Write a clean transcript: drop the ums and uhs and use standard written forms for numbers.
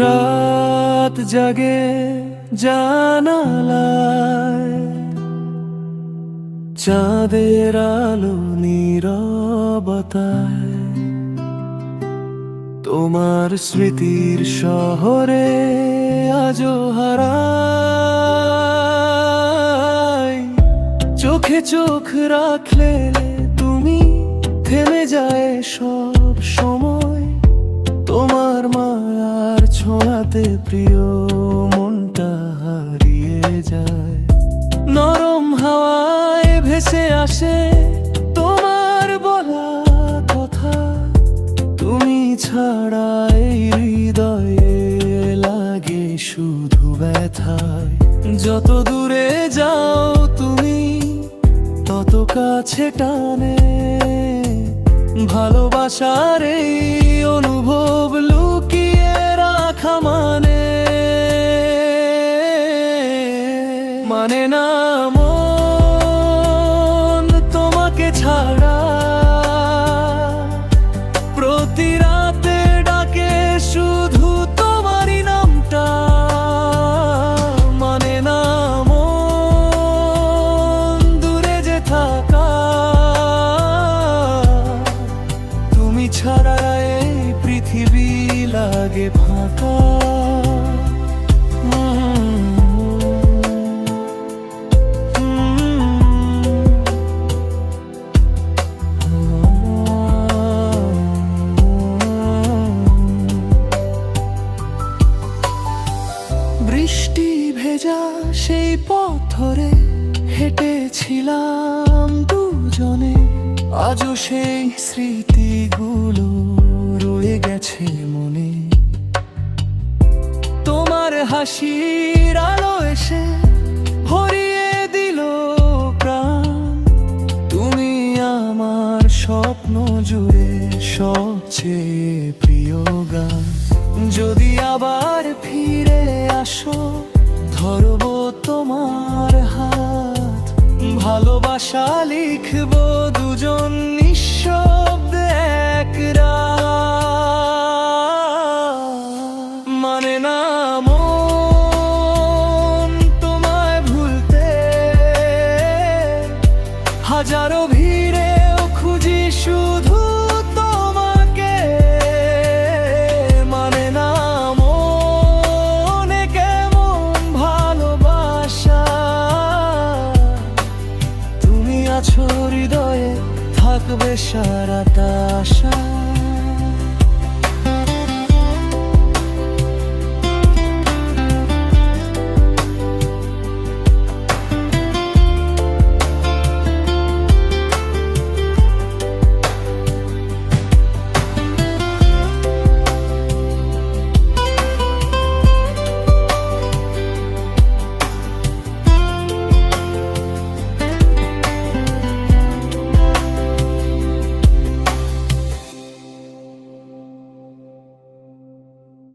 রাত জাগে জানালায়, চাঁদের আলো নীরবতায়, তোমার স্মৃতির শহরে আজও হারাই। চোখে চোখ রাখলে তুমি থেমে যায় সব সময়, তোমার মায়ার ছোঁয়াতে প্রিয় মনটা হারিয়ে যায়। নরম হাওয়ায় ভেসে আসে তোমার বলা কথা, তুমি ছাড়া এই হৃদয়ে লাগে শুধু ব্যথায়। যত দূরে যাও তুমি তত কাছে টানে, ভালোবাসার এই অনুভব লুকিয়ে রাখা মানে না মন তোমাকে ছাড়া। প্রতি রাতে ডাকে শুধু তোমারই নামটা, মানে না মন দূরে যে থাকা। তুমি ছাড়া এই পৃথিবী লাগে ফাঁকা। বৃষ্টি ভেজা সেই পথ ধরে হেঁটেছিলাম দুজনে, আজও সেই স্মৃতিগুলো রয়ে গেছে মনে। তোমার হাসির আলো এসে ভরিয়ে দিল প্রাণ, তুমি আমার স্বপ্ন জুড়ে সবচেয়ে প্রিয় গান। যদি আবার ফিরে আসো ধরবো তোমার হাত, ভালোবাসা লিখবো দুজন নিঃশব্দে এক রাত। মানে না মন তোমায় ভুলতে, হাজারো ভিড়েও খুঁজি শুধু তোমাকে। মানে না মনে কেমন ভালোবাসা, তুমি আছো হৃদয়ে থাকবে সারাটা।